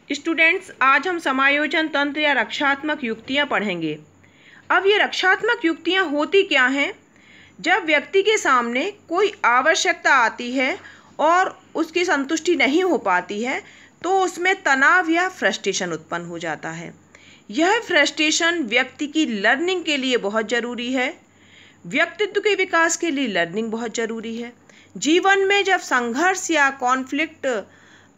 Students, आज हम समायोजन तंत्र या रक्षात्मक युक्तियां पढ़ेंगे। अब ये रक्षात्मक युक्तियां होती क्या हैं? जब व्यक्ति के सामने कोई आवश्यकता आती है और उसकी संतुष्टि नहीं हो पाती है तो उसमें तनाव या फ्रस्ट्रेशन उत्पन्न हो जाता है। यह फ्रस्ट्रेशन व्यक्ति की लर्निंग के लिए बहुत ज़रूरी है। व्यक्तित्व के विकास के लिए लर्निंग बहुत ज़रूरी है। जीवन में जब संघर्ष या कॉन्फ्लिक्ट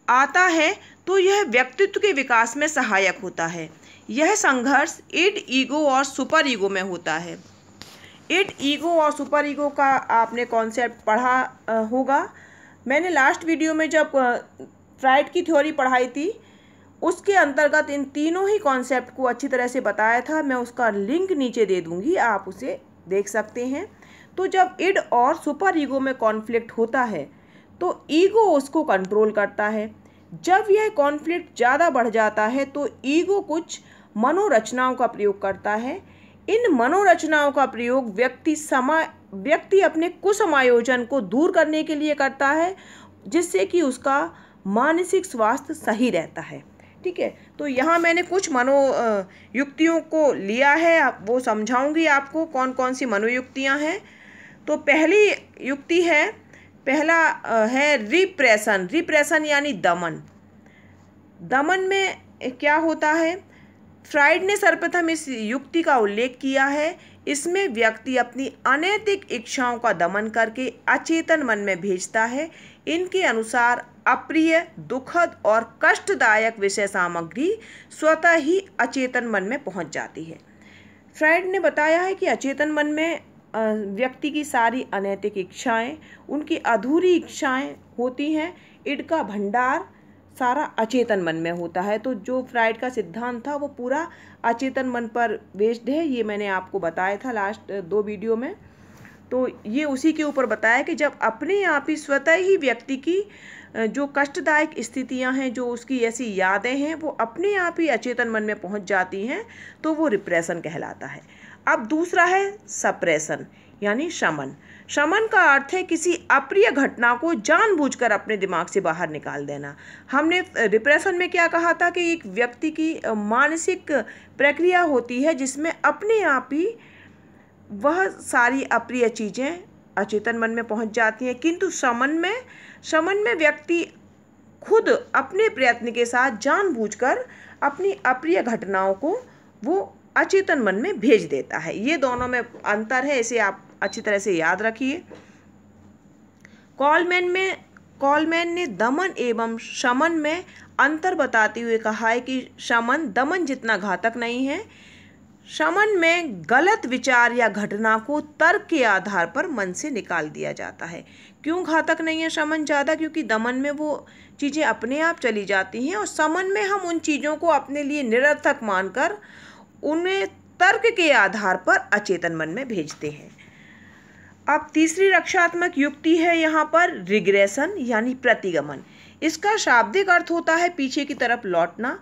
आता है तो यह व्यक्तित्व के विकास में सहायक होता है। यह संघर्ष इड, ईगो और सुपर ईगो में होता है। इड, ईगो और सुपर ईगो का आपने कॉन्सेप्ट पढ़ा होगा। मैंने लास्ट वीडियो में जब फ्राइड की थ्योरी पढ़ाई थी उसके अंतर्गत इन तीनों ही कॉन्सेप्ट को अच्छी तरह से बताया था। मैं उसका लिंक नीचे दे दूंगी, आप उसे देख सकते हैं। तो जब इड और सुपर ईगो में कॉन्फ्लिक्ट होता है तो ईगो उसको कंट्रोल करता है। जब यह कॉन्फ्लिक्ट ज़्यादा बढ़ जाता है तो ईगो कुछ मनोरचनाओं का प्रयोग करता है। इन मनोरचनाओं का प्रयोग व्यक्ति अपने कुसमायोजन को दूर करने के लिए करता है, जिससे कि उसका मानसिक स्वास्थ्य सही रहता है। ठीक है, तो यहाँ मैंने कुछ मनोयुक्तियों को लिया है, वो समझाऊंगी आपको कौन कौन सी मनोयुक्तियाँ हैं। तो पहली युक्ति है, पहला है रिप्रेशन। रिप्रेशन यानी दमन। दमन में क्या होता है? फ्राइड ने सर्वप्रथम इस युक्ति का उल्लेख किया है। इसमें व्यक्ति अपनी अनैतिक इच्छाओं का दमन करके अचेतन मन में भेजता है। इनके अनुसार अप्रिय, दुखद और कष्टदायक विषय सामग्री स्वतः ही अचेतन मन में पहुंच जाती है। फ्राइड ने बताया है कि अचेतन मन में व्यक्ति की सारी अनैतिक इच्छाएं, उनकी अधूरी इच्छाएं होती हैं। इड का भंडार सारा अचेतन मन में होता है। तो जो फ्राइड का सिद्धांत था वो पूरा अचेतन मन पर बेस्ड है। ये मैंने आपको बताया था लास्ट 2 वीडियो में। तो ये उसी के ऊपर बताया कि जब अपने आप ही स्वतः ही व्यक्ति की जो कष्टदायक स्थितियां हैं, जो उसकी ऐसी यादें हैं, वो अपने आप ही अचेतन मन में पहुंच जाती हैं, तो वो रिप्रेशन कहलाता है। अब दूसरा है सप्रेशन यानी शमन। शमन का अर्थ है किसी अप्रिय घटना को जानबूझकर अपने दिमाग से बाहर निकाल देना। हमने रिप्रेशन में क्या कहा था कि एक व्यक्ति की मानसिक प्रक्रिया होती है जिसमें अपने आप ही वह सारी अप्रिय चीज़ें अचेतन मन में पहुंच जाती हैं। किंतु शमन में व्यक्ति खुद अपने प्रयत्न के साथ जानबूझकर अपनी अप्रिय घटनाओं को वो अचेतन मन में भेज देता है। ये दोनों में अंतर है, इसे आप अच्छी तरह से याद रखिए। कॉलमैन ने दमन एवं शमन में अंतर बताते हुए कहा है कि शमन दमन जितना घातक नहीं है। शमन में गलत विचार या घटना को तर्क के आधार पर मन से निकाल दिया जाता है। क्यों घातक नहीं है शमन ज़्यादा? क्योंकि दमन में वो चीज़ें अपने आप चली जाती हैं और शमन में हम उन चीज़ों को अपने लिए निरर्थक मानकर उन्हें तर्क के आधार पर अचेतन मन में भेजते हैं। अब तीसरी रक्षात्मक युक्ति है यहाँ पर रिग्रेशन यानी प्रतिगमन। इसका शाब्दिक अर्थ होता है पीछे की तरफ लौटना।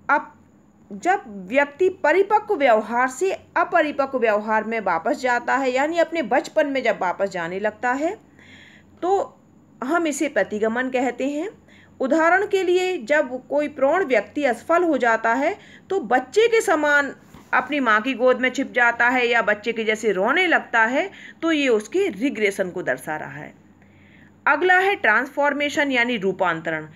अब जब व्यक्ति परिपक्व व्यवहार से अपरिपक्व व्यवहार में वापस जाता है, यानी अपने बचपन में जब वापस जाने लगता है, तो हम इसे प्रतिगमन कहते हैं। उदाहरण के लिए, जब कोई प्रौढ़ व्यक्ति असफल हो जाता है तो बच्चे के समान अपनी माँ की गोद में छिप जाता है या बच्चे के जैसे रोने लगता है, तो ये उसके रिग्रेशन को दर्शा रहा है। अगला है ट्रांसफॉर्मेशन यानी रूपांतरण।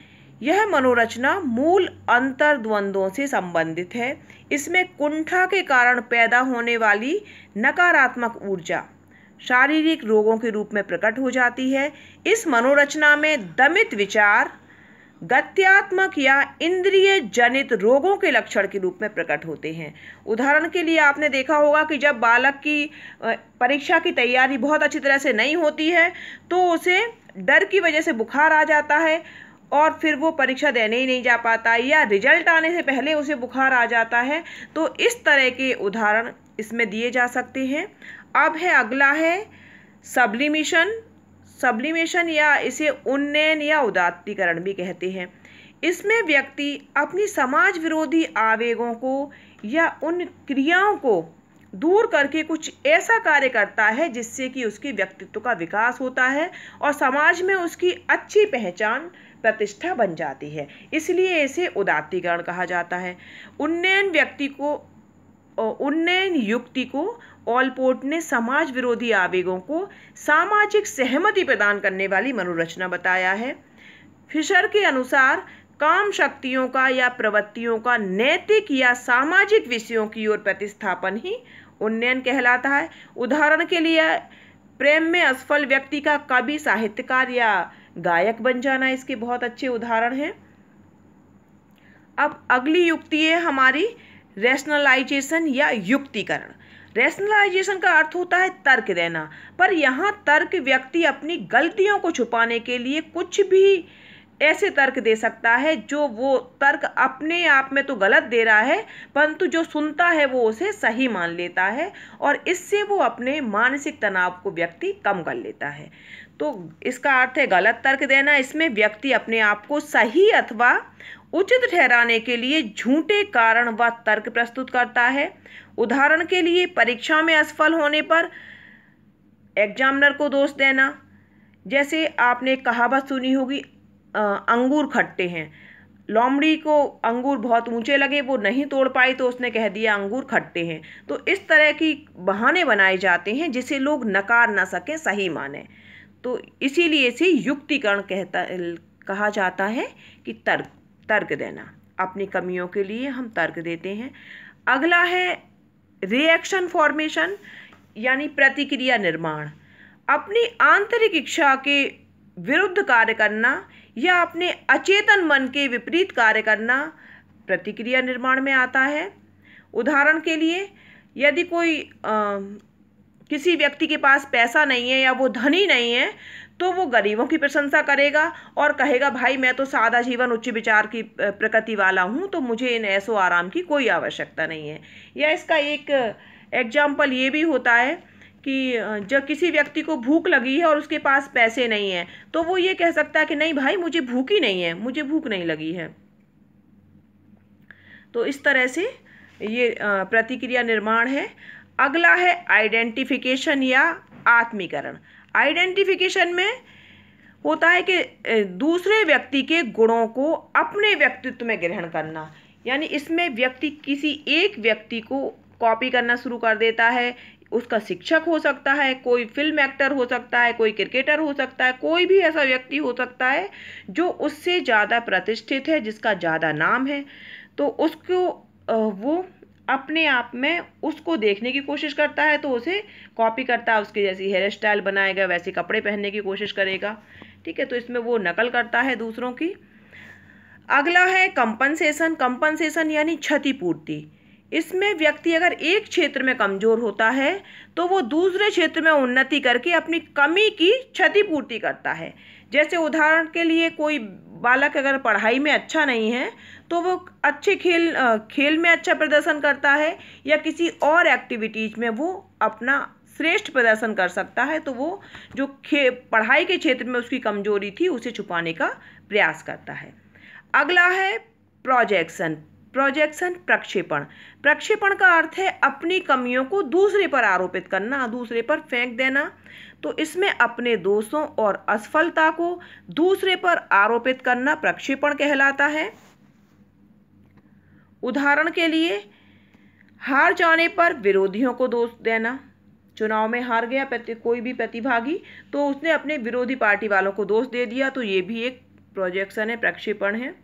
यह मनोरचना मूल अंतर्द्वंद्वों से संबंधित है। इसमें कुंठा के कारण पैदा होने वाली नकारात्मक ऊर्जा शारीरिक रोगों के रूप में प्रकट हो जाती है। इस मनोरचना में दमित विचार गत्यात्मक या इंद्रिय जनित रोगों के लक्षण के रूप में प्रकट होते हैं। उदाहरण के लिए आपने देखा होगा कि जब बालक की परीक्षा की तैयारी बहुत अच्छी तरह से नहीं होती है तो उसे डर की वजह से बुखार आ जाता है और फिर वो परीक्षा देने ही नहीं जा पाता, या रिजल्ट आने से पहले उसे बुखार आ जाता है। तो इस तरह के उदाहरण इसमें दिए जा सकते हैं। अब अगला है सब्लिमेशन या इसे उन्नयन या उदात्तीकरण भी कहते हैं। इसमें व्यक्ति अपनी समाज विरोधी आवेगों को या उन क्रियाओं को दूर करके कुछ ऐसा कार्य करता है जिससे कि उसके व्यक्तित्व का विकास होता है और समाज में उसकी अच्छी पहचान प्रतिष्ठा बन जाती है, इसलिए इसे उदात्तीकरण कहा जाता है। उन्नयन युक्ति को ऑलपोर्ट ने समाज विरोधी आवेगों को सामाजिक सहमति प्रदान करने वाली मनोरचना बताया है। फिशर के अनुसार काम शक्तियों का या प्रवृत्तियों का नैतिक या सामाजिक विषयों की ओर प्रतिस्थापन ही उन्नयन कहलाता है। उदाहरण के लिए प्रेम में असफल व्यक्ति का कवि, साहित्यकार या गायक बन जाना इसके बहुत अच्छे उदाहरण हैं। अब अगली युक्ति है हमारी रैशनलाइजेशन या युक्तिकरण। रैशनलाइजेशन का अर्थ होता है तर्क देना, पर यहाँ तर्क व्यक्ति अपनी गलतियों को छुपाने के लिए कुछ भी ऐसे तर्क दे सकता है जो वो तर्क अपने आप में तो गलत दे रहा है, परंतु जो सुनता है वो उसे सही मान लेता है और इससे वो अपने मानसिक तनाव को व्यक्ति कम कर लेता है। तो इसका अर्थ है गलत तर्क देना। इसमें व्यक्ति अपने आप को सही अथवा उचित ठहराने के लिए झूठे कारण व तर्क प्रस्तुत करता है। उदाहरण के लिए परीक्षा में असफल होने पर एग्जामिनर को दोष देना। जैसे आपने कहावत सुनी होगी, अंगूर खट्टे हैं, लोमड़ी को अंगूर बहुत ऊंचे लगे, वो नहीं तोड़ पाई तो उसने कह दिया अंगूर खट्टे हैं। तो इस तरह की बहाने बनाए जाते हैं जिसे लोग नकार ना सकें, सही माने। तो इसीलिए इसे युक्तिकरण कहा जाता है कि तर्क देना, अपनी कमियों के लिए हम तर्क देते हैं। अगला है रिएक्शन फॉर्मेशन यानी प्रतिक्रिया निर्माण। अपनी आंतरिक इच्छा के विरुद्ध कार्य करना या अपने अचेतन मन के विपरीत कार्य करना प्रतिक्रिया निर्माण में आता है। उदाहरण के लिए यदि कोई किसी व्यक्ति के पास पैसा नहीं है या वो धनी नहीं है तो वो गरीबों की प्रशंसा करेगा और कहेगा भाई मैं तो सादा जीवन उच्च विचार की प्रकृति वाला हूँ, तो मुझे इन ऐशो आराम की कोई आवश्यकता नहीं है। या इसका एक एग्जाम्पल ये भी होता है कि जब किसी व्यक्ति को भूख लगी है और उसके पास पैसे नहीं है तो वो ये कह सकता है कि नहीं भाई मुझे भूख ही नहीं है, मुझे भूख नहीं लगी है। तो इस तरह से ये प्रतिक्रिया निर्माण है। अगला है आइडेंटिफिकेशन या आत्मीकरण। आइडेंटिफिकेशन में होता है कि दूसरे व्यक्ति के गुणों को अपने व्यक्तित्व में ग्रहण करना, यानी इसमें व्यक्ति किसी एक व्यक्ति को कॉपी करना शुरू कर देता है। उसका शिक्षक हो सकता है, कोई फिल्म एक्टर हो सकता है, कोई क्रिकेटर हो सकता है, कोई भी ऐसा व्यक्ति हो सकता है जो उससे ज़्यादा प्रतिष्ठित है, जिसका ज़्यादा नाम है। तो उसको वो अपने आप में उसको देखने की कोशिश करता है तो उसे कॉपी करता है, उसके जैसी हेयर स्टाइल बनाएगा, वैसे कपड़े पहनने की कोशिश करेगा। ठीक है, तो इसमें वो नकल करता है दूसरों की। अगला है कंपनसेशन। कंपनसेशन यानी क्षतिपूर्ति। इसमें व्यक्ति अगर एक क्षेत्र में कमजोर होता है तो वो दूसरे क्षेत्र में उन्नति करके अपनी कमी की क्षतिपूर्ति करता है। जैसे उदाहरण के लिए कोई बालक अगर पढ़ाई में अच्छा नहीं है तो वो अच्छे खेल में अच्छा प्रदर्शन करता है या किसी और एक्टिविटीज में वो अपना श्रेष्ठ प्रदर्शन कर सकता है, तो वो जो पढ़ाई के क्षेत्र में उसकी कमजोरी थी उसे छुपाने का प्रयास करता है। अगला है प्रोजेक्शन। प्रोजेक्शन प्रक्षेपण। प्रक्षेपण का अर्थ है अपनी कमियों को दूसरे पर आरोपित करना, दूसरे पर फेंक देना। तो इसमें अपने दोषों और असफलता को दूसरे पर आरोपित करना प्रक्षेपण कहलाता है। उदाहरण के लिए हार जाने पर विरोधियों को दोष देना। चुनाव में हार गया कोई भी प्रतिभागी तो उसने अपने विरोधी पार्टी वालों को दोष दे दिया, तो ये भी एक प्रोजेक्शन है, प्रक्षेपण है।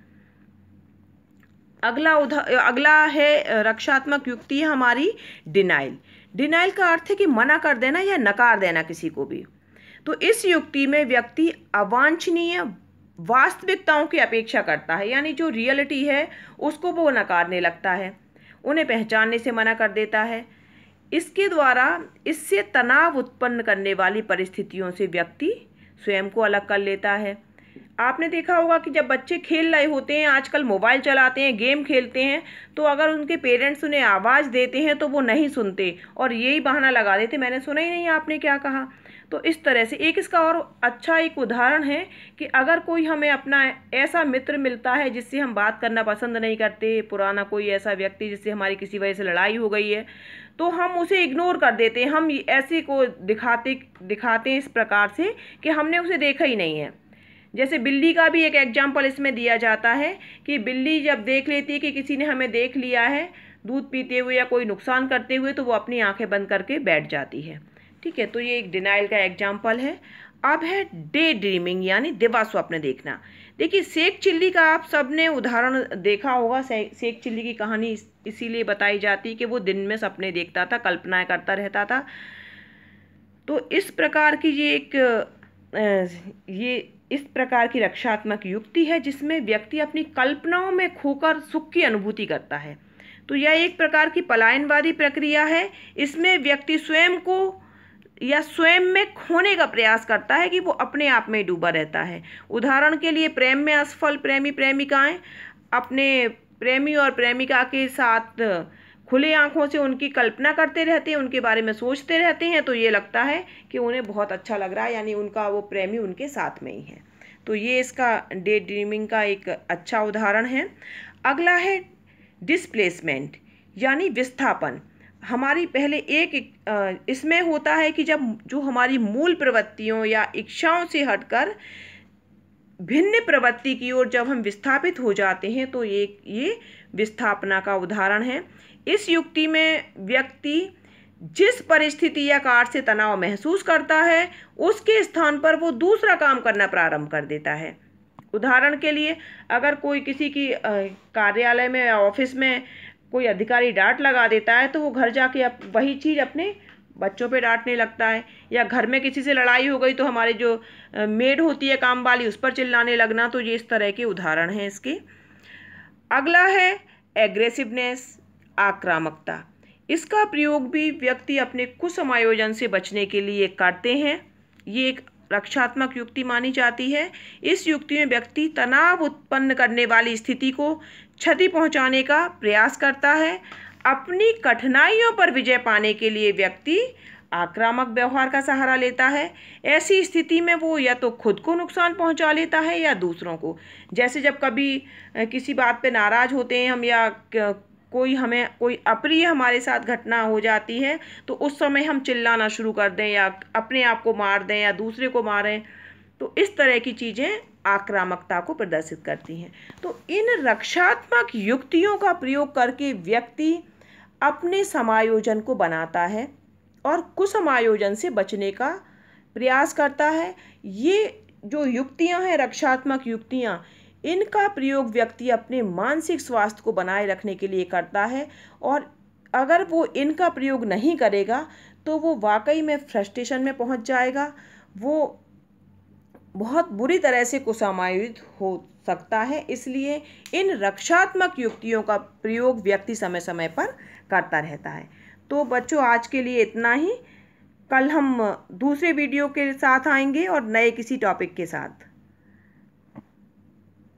अगला है रक्षात्मक युक्ति है हमारी डिनाइल। डिनाइल का अर्थ है कि मना कर देना या नकार देना किसी को भी। तो इस युक्ति में व्यक्ति अवांछनीय वास्तविकताओं की अपेक्षा करता है, यानी जो रियलिटी है उसको वो नकारने लगता है, उन्हें पहचानने से मना कर देता है। इसके द्वारा इससे तनाव उत्पन्न करने वाली परिस्थितियों से व्यक्ति स्वयं को अलग कर लेता है। आपने देखा होगा कि जब बच्चे खेल रहे होते हैं, आजकल मोबाइल चलाते हैं, गेम खेलते हैं, तो अगर उनके पेरेंट्स उन्हें आवाज़ देते हैं तो वो नहीं सुनते और यही बहाना लगा देते, मैंने सुना ही नहीं, आपने क्या कहा। तो इस तरह से इसका और अच्छा एक उदाहरण है कि अगर कोई हमें अपना ऐसा मित्र मिलता है जिससे हम बात करना पसंद नहीं करते, पुराना कोई ऐसा व्यक्ति जिससे हमारी किसी वजह से लड़ाई हो गई है, तो हम उसे इग्नोर कर देते हैं। हम ऐसे को दिखाते इस प्रकार से कि हमने उसे देखा ही नहीं है। जैसे बिल्ली का भी एक एग्जाम्पल इसमें दिया जाता है कि बिल्ली जब देख लेती है कि किसी ने हमें देख लिया है दूध पीते हुए या कोई नुकसान करते हुए, तो वो अपनी आंखें बंद करके बैठ जाती है। ठीक है, तो ये एक डिनाइल का एग्जाम्पल है। अब है डे ड्रीमिंग यानी दिवा स्वप्न देखना। देखिए, शेख चिल्ली का आप सबने उदाहरण देखा होगा। शेख चिल्ली की कहानी इसीलिए बताई जाती कि वो दिन में सपने देखता था, कल्पनाएं करता रहता था। तो इस प्रकार की ये इस प्रकार की रक्षात्मक युक्ति है जिसमें व्यक्ति अपनी कल्पनाओं में खोकर सुख की अनुभूति करता है। तो यह एक प्रकार की पलायनवादी प्रक्रिया है। इसमें व्यक्ति स्वयं को या स्वयं में खोने का प्रयास करता है कि वो अपने आप में डूबा रहता है। उदाहरण के लिए, प्रेम में असफल प्रेमी प्रेमिकाएं अपने प्रेमी और प्रेमिका के साथ खुले आंखों से उनकी कल्पना करते रहते हैं, उनके बारे में सोचते रहते हैं, तो ये लगता है कि उन्हें बहुत अच्छा लग रहा है, यानी उनका वो प्रेमी उनके साथ में ही है। तो ये इसका डे ड्रीमिंग का एक अच्छा उदाहरण है। अगला है डिस्प्लेसमेंट यानी विस्थापन। हमारी पहले इसमें होता है कि जब जो हमारी मूल प्रवृत्तियों या इच्छाओं से हटकर भिन्न प्रवृत्ति की ओर जब हम विस्थापित हो जाते हैं, तो ये विस्थापना का उदाहरण है। इस युक्ति में व्यक्ति जिस परिस्थिति या कार्य से तनाव महसूस करता है उसके स्थान पर वो दूसरा काम करना प्रारंभ कर देता है। उदाहरण के लिए, अगर कोई किसी की कार्यालय में या ऑफिस में कोई अधिकारी डांट लगा देता है, तो वो घर जाके वही चीज़ अपने बच्चों पे डांटने लगता है। या घर में किसी से लड़ाई हो गई तो हमारी जो मेड होती है काम वाली, उस पर चिल्लाने लगना। तो ये इस तरह के उदाहरण हैं इसके। अगला है एग्रेसिवनेस, आक्रामकता। इसका प्रयोग भी व्यक्ति अपने कुसमायोजन से बचने के लिए करते हैं। ये एक रक्षात्मक युक्ति मानी जाती है। इस युक्ति में व्यक्ति तनाव उत्पन्न करने वाली स्थिति को क्षति पहुंचाने का प्रयास करता है। अपनी कठिनाइयों पर विजय पाने के लिए व्यक्ति आक्रामक व्यवहार का सहारा लेता है। ऐसी स्थिति में वो या तो खुद को नुकसान पहुंचा लेता है या दूसरों को। जैसे जब कभी किसी बात पे नाराज़ होते हैं हम, या कोई अप्रिय हमारे साथ घटना हो जाती है, तो उस समय हम चिल्लाना शुरू कर दें या अपने आप को मार दें या दूसरे को मारें। तो इस तरह की चीज़ें आक्रामकता को प्रदर्शित करती हैं। तो इन रक्षात्मक युक्तियों का प्रयोग करके व्यक्ति अपने समायोजन को बनाता है और कुसमायोजन से बचने का प्रयास करता है। ये जो युक्तियां हैं, रक्षात्मक युक्तियां, इनका प्रयोग व्यक्ति अपने मानसिक स्वास्थ्य को बनाए रखने के लिए करता है। और अगर वो इनका प्रयोग नहीं करेगा तो वो वाकई में फ्रस्ट्रेशन में पहुंच जाएगा, वो बहुत बुरी तरह से कुसमायोजित हो सकता है। इसलिए इन रक्षात्मक युक्तियों का प्रयोग व्यक्ति समय समय पर करता रहता है। तो बच्चों, आज के लिए इतना ही। कल हम दूसरे वीडियो के साथ आएंगे और नए किसी टॉपिक के साथ।